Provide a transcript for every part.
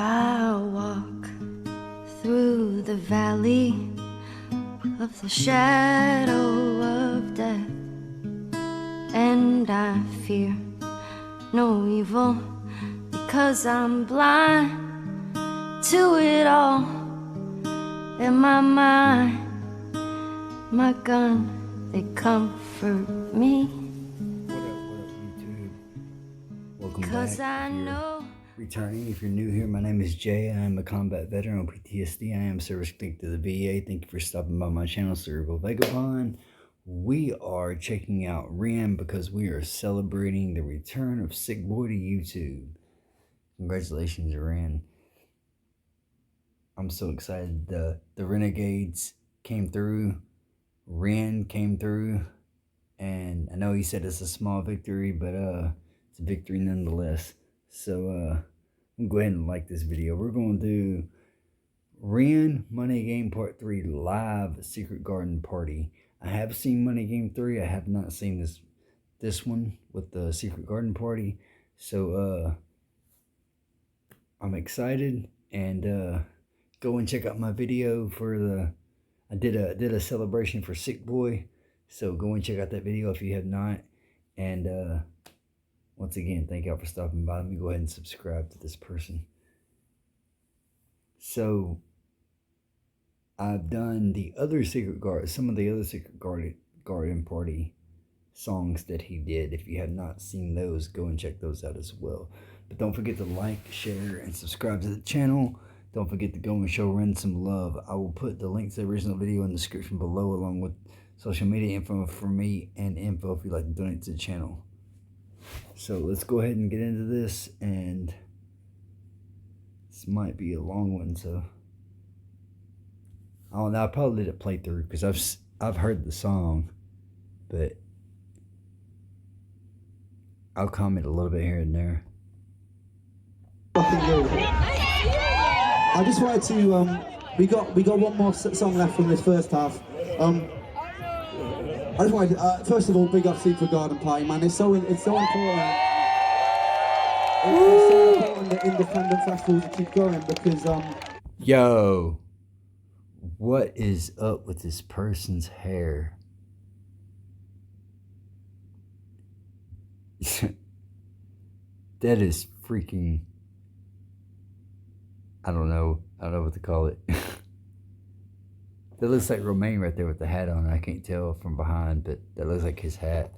I walk through the valley of the shadow of death, and I fear no evil because I'm blind to it all. In my mind, my gun, they comfort me. What up, YouTube? Welcome back. Cause I know. Returning, if you're new here, my name is Jay. I am a combat veteran on PTSD. I am service connected to the VA. Thank you for stopping by my channel, Cerebral Vegabond. We are checking out REN because we are celebrating the return of Sick Boy to YouTube. Congratulations, REN. I'm so excited. The Renegades came through. REN came through. And I know he said it's a small victory, but it's a victory nonetheless. So go ahead and like this video. We're going to do REN Money Game Part 3 live Secret Garden Party. I have seen Money Game 3. I have not seen this one with the Secret Garden Party. So I'm excited, and go and check out my video for the I did a celebration for Sick Boy. So go and check out that video if you have not. And once again, thank y'all for stopping by. Let me go ahead and subscribe to this person. So I've done the other some of the other Secret Garden Party songs that he did. If you have not seen those, go and check those out as well. But don't forget to like, share, and subscribe to the channel. Don't forget to go and show REN some love. I will put the link to the original video in the description below, along with social media info for me and info if you'd like to donate to the channel. So let's go ahead and get into this, and this might be a long one, so I don't know. I'll probably let it play through because I've heard the song, but I'll comment a little bit here and there. I just wanted to we got one more song left from this first half. I just wanted first of all, big up Secret Garden Party, man. It's so important. It's so important that independent festivals keep going because Yo, what is up with this person's hair? That is freaking, I don't know what to call it. That looks like Romaine right there with the hat on. I can't tell from behind, but that looks like his hat.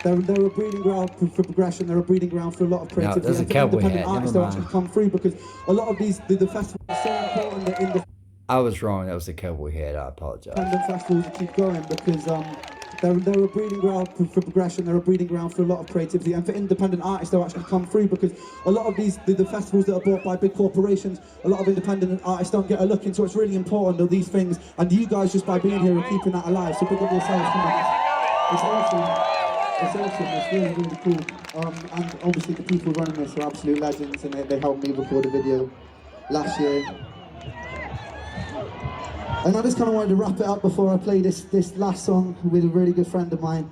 They're a breeding ground for progression. They're a breeding ground for a lot of creativity. No, that's a cowboy hat. Artists don't actually come through because a lot of the festivals are so important that I was wrong. That was a cowboy hat. I apologize. Independent festivals keep going because they're a breeding ground for progression. They're a breeding ground for a lot of creativity, and for independent artists to actually come through because a lot of the festivals that are bought by big corporations, a lot of independent artists don't get a look into. So it's really important that these things, and you guys just by being here are keeping that alive. So big up yourselves. It's awesome. It's awesome. It's really, really cool. And obviously the people running this are absolute legends, and they helped me record a video last year. And I just kind of wanted to wrap it up before I play this last song with a really good friend of mine.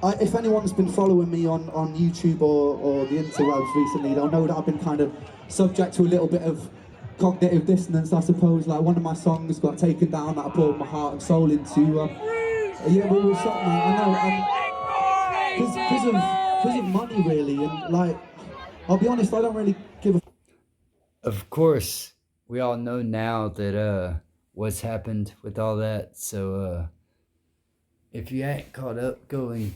If anyone's been following me on YouTube or the interwebs recently, they'll know that I've been kind of subject to a little bit of cognitive dissonance, I suppose. Like one of my songs got taken down that I poured my heart and soul into. Yeah, we were shocked, man. I know, because of money, really. And like, I'll be honest, I don't really give a. Of course, we all know now that what's happened with all that. So if you ain't caught up, go and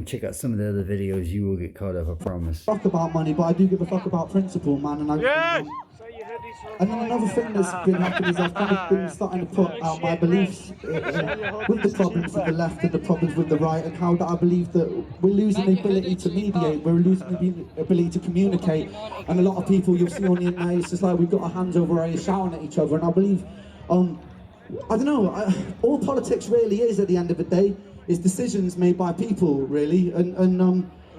check out some of the other videos. You will get caught up, I promise. Fuck about money, but I do give a fuck about principle, man. And then another thing that's been happening is I've kind of been starting to put out my beliefs with the problems with the left and the problems with the right, and how that I believe that we're losing the ability to mediate, we're losing the ability to communicate, and a lot of people you'll see on the internet, it's just like we've got our hands over our ears shouting at each other, and I believe, I don't know, all politics really is at the end of the day, is decisions made by people, really, and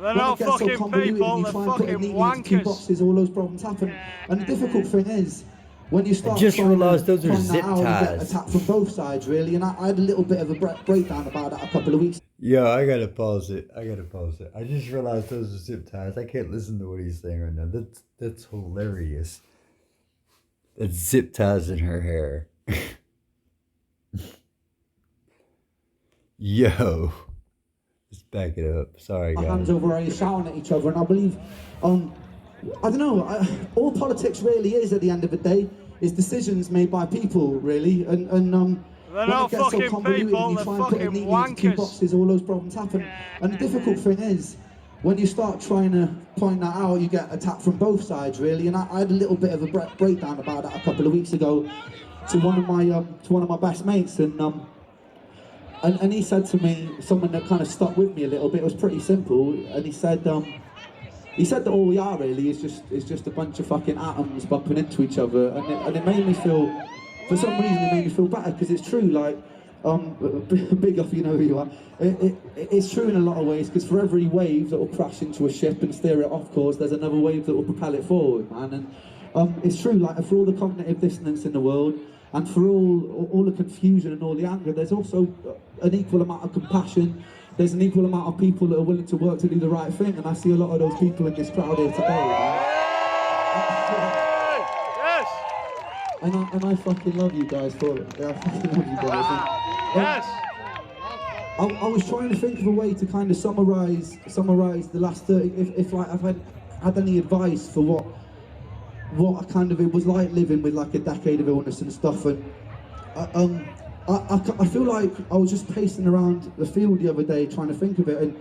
they're not fucking people, you they're try and put it fucking neatly into two wankers. boxes, all those problems happen. And the difficult thing is, when you start I just trying realised to those are find zip that out, you get ties. attacked from both sides, really. And I had a little bit of a breakdown about that a couple of weeks. Yeah, I gotta pause it. I just realized those are zip ties. I can't listen to what he's saying right now. That's hilarious. That's zip ties in her hair. Yo. Just back it up. Sorry, guys. Hands over where you're shouting at each other, and I believe, I don't know, all politics really is at the end of the day is decisions made by people, really, and they're when not it gets so fucking convoluted, people, you they're try and put it fucking neatly into two wankers. boxes, all those problems happen. And the difficult thing is, when you start trying to point that out, you get attacked from both sides, really. And I had a little bit of a breakdown about that a couple of weeks ago to one of my best mates, and he said to me something that kind of stuck with me a little bit. It was pretty simple, and he said that all we are really is just a bunch of fucking atoms bumping into each other, and it made me feel, for some reason, it made me feel better, because it's true. Like, big off, you know who you are. It's true in a lot of ways, because for every wave that will crash into a ship and steer it off course, there's another wave that will propel it forward, man. And it's true. Like, for all the cognitive dissonance in the world, and for all the confusion and all the anger, there's also an equal amount of compassion. There's an equal amount of people that are willing to work to do the right thing, and I see a lot of those people in this crowd here today. Yes! And I fucking love you guys for it. I fucking love you guys. And, Yes! I was trying to think of a way to kind of summarise the last 30. If like I've had any advice for what it was like living with like a decade of illness and stuff, and I feel like I was just pacing around the field the other day trying to think of it, and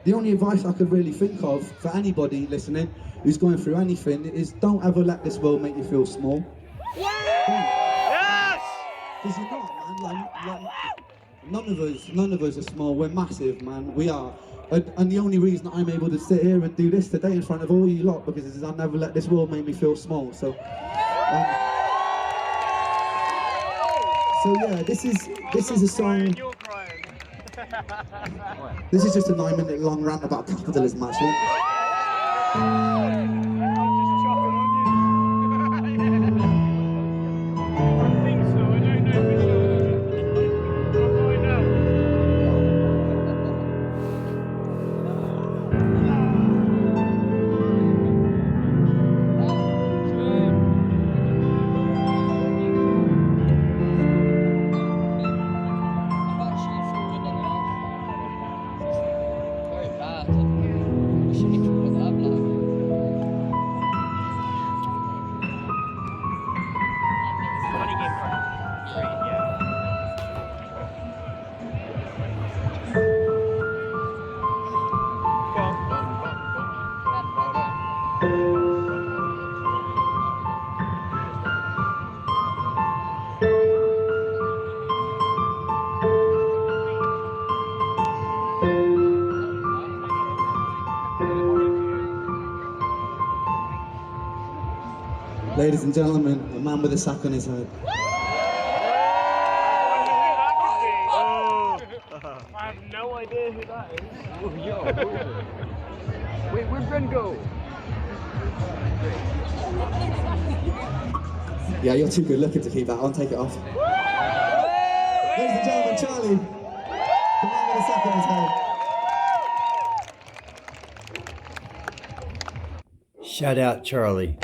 the only advice I could really think of for anybody listening who's going through anything is don't ever let this world make you feel small. Yes! Because you're not, man. Like, none of us are small. We're massive, man. We are. And the only reason I'm able to sit here and do this today in front of all you lot, because I'll never let this world make me feel small. So yeah, this is a song. You're crying. This is just a 9-minute long rant about capitalism, actually. Ladies and gentlemen, a man with a sack on his head. I have no idea who that is. Oh, yo, wait, where'd Ben go? Yeah, you're too good looking to keep that on. Take it off. Ladies and gentlemen, Charlie, the man with a sack on his head. Shout out, Charlie.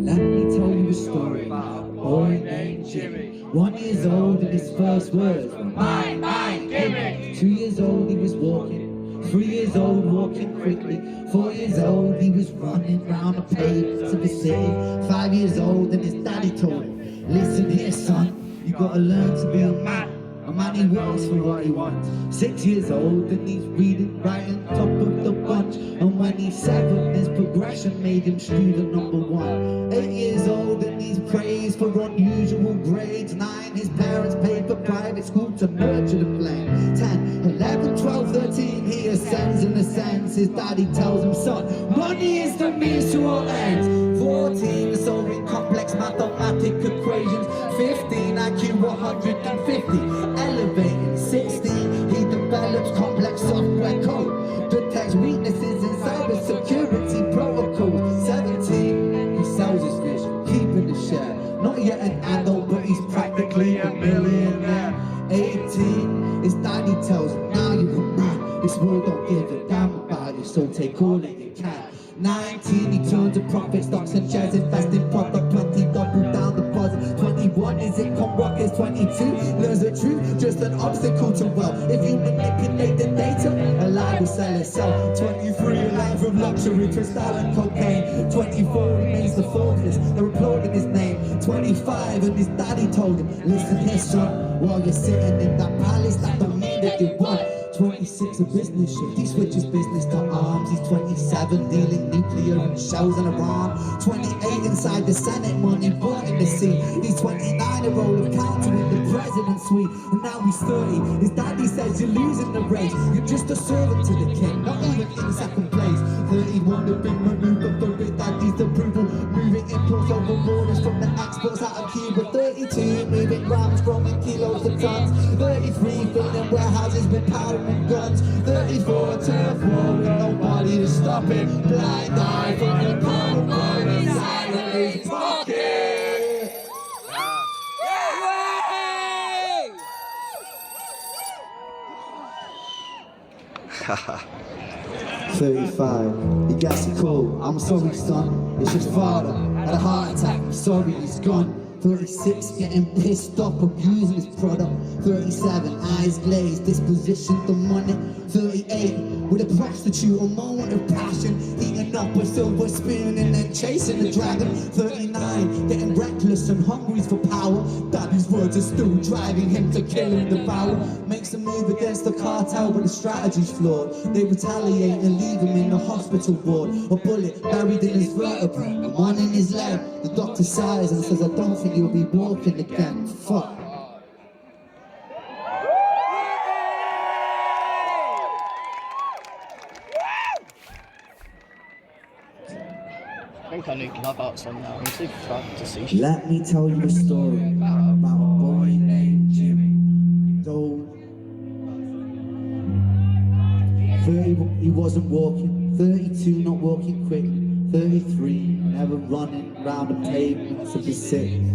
Let me tell you a story about a boy named Jimmy. 1 year old and his first words were mine, mine, gimme. 2 years old he was walking, 3 years old walking quickly. 4 years old he was running round the pavements of the city. 5 years old and his daddy told him, listen here son, you gotta learn to be a man. And A man he works for what he wants. 6 years old and he's reading, writing, top of the bunch. And when he's 7, his progression made him student number 1. 8 years old and he's praised for unusual grades. 9, his parents paid for private school to nurture the flame. 10, 11, 12, 13, he ascends and ascends. His daddy tells him, son, money is the means to all ends. 14, solving complex mathematic equations. 15, IQ 150, elevating. 16, he develops complex software code, detects weaknesses in cybersecurity protocols. 17, he sells his fish, keeping the share. Not yet an adult, but he's practically a millionaire. 18, his daddy tells him, now you're a man, this world don't give a damn about you, so take all that you can. 19, he turns to profit, stocks and shares, invest in product. 20, double down deposit. 21, his income rockets. 22, learns the truth, just an obstacle to wealth. If you manipulate the data, a lie will sell itself. 23, a life of luxury, crystal and cocaine. 24, remains the focus, they're applauding his name. 25, and his daddy told him, listen here son, while you're sitting in that palace, that don't mean that you won. 26, a business shift, he switches business to arms. He's 27, dealing nuclear and shells in Iran. 28, inside the Senate, money bought in the sea. He's 29, a role of counter in the president's suite. And now he's 30, his daddy says you're losing the race. You're just a servant to the king, not even in second place. 31, a big maneuver for his daddy's approval. Moving imports over borders from the exports out of Cuba. 32, moving grams, growing kilos to tons. 33, filling warehouses with powder and guns. 34, turf war with nobody to stop it. Blind eye from the power boy inside of his pocket. Haha. 35, he gets a call, I'm sorry son, it's his father, had a heart attack, I'm sorry he's gone. 36, getting pissed off, abusing his product. 37, eyes glazed, disposition to money. 38, with a prostitute, a moment of passion, eating up a silver spoon and then chasing the dragon. 39, getting reckless and hungry for power. Daddy's words are still driving him to kill and devour. Makes a move against the cartel, but the strategy's flawed. They retaliate and leave him in the hospital ward. A bullet buried in his vertebrae, one in his leg. The doctor sighs and says, I don't think you'll be walking again. Fuck. I think I knew clubouts on that. I'm too fun to see. Let me tell you a story about a boy named Jimmy Dole. 30, he wasn't walking. 32, not walking quick. 33, never running round the pavements of the city.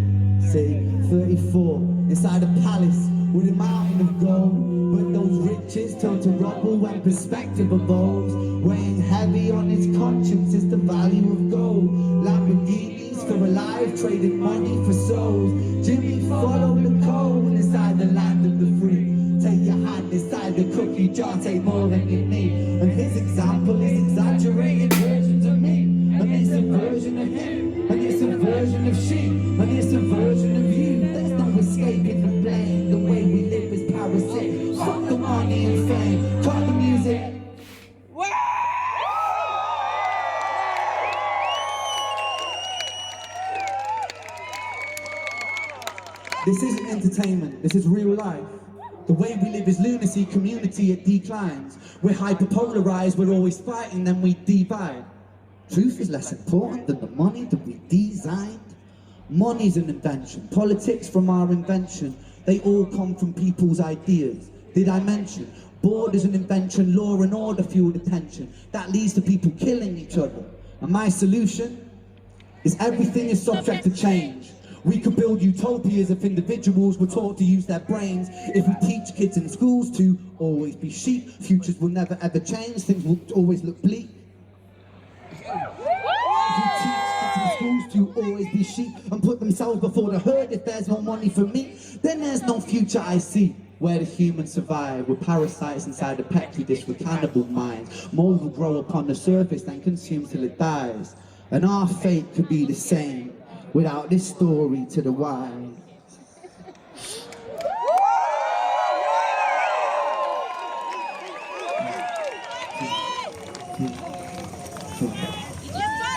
34, inside a palace with a mountain of gold. But those riches turn to rubble when perspective evolves. Weighing heavy on his conscience is the value of gold. Lamborghinis for a life, trading money for souls. Jimmy followed the code inside the land of the free. Take your hand inside the cookie jar, take more than you need. And his example is exaggerated versions of me. And it's a version of him, and it's a version of she, and it's a version of you. There's no escaping the blame. The way we live is parasitic. Fuck the money and fame, cut the music. This isn't entertainment, this is real life. The way we live is lunacy, community, it declines. We're hyperpolarized, we're always fighting, then we divide. Truth is less important than the money that we designed. Money's an invention, politics from our invention. They all come from people's ideas. Did I mention? Border's an invention, law and order fuel attention. That leads to people killing each other. And my solution is everything is subject to change. We could build utopias if individuals were taught to use their brains. If we teach kids in schools to always be sheep, futures will never ever change, things will always look bleak. If we teach kids in schools to always be sheep and put themselves before the herd, if there's no money for me, then there's no future I see. Where the humans survive, with parasites inside the petri dish with cannibal minds. Mold will grow upon the surface, then consume till it dies. And our fate could be the same without this story to the wise.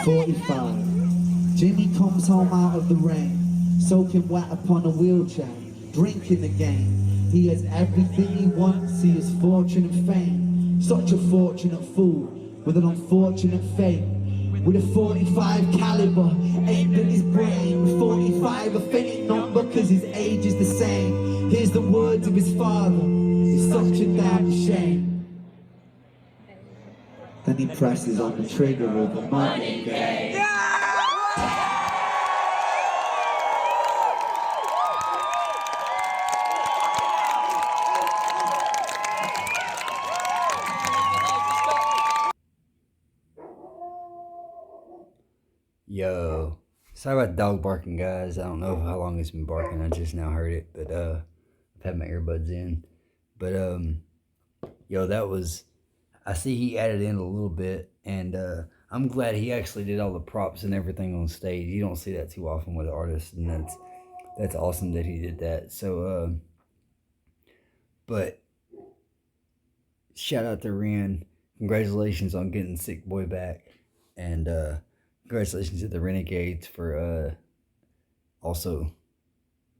45. Jimmy comes home out of the rain, soaking wet upon a wheelchair, drinking again. He has everything he wants, he has fortune and fame. Such a fortunate fool, with an unfortunate fate. With a 45 caliber aimed at his brain. 45 a fitting number cause his age is the same. Here's the words of his father, it's such a damn shame. Then he presses on the trigger of the money game. Yo, sorry about the dog barking, guys. I don't know how long it's been barking. I just now heard it, but I've had my earbuds in. But yo, that was. I see he added in a little bit, and I'm glad he actually did all the props and everything on stage. You don't see that too often with artists, and that's awesome that he did that. So, but shout out to Ren. Congratulations on getting Sick Boy back, and congratulations to the Renegades for also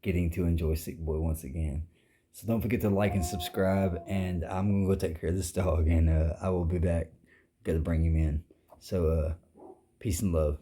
getting to enjoy Sick Boy once again. So don't forget to like and subscribe, and I'm going to go take care of this dog, and I will be back. Got to bring him in. So peace and love.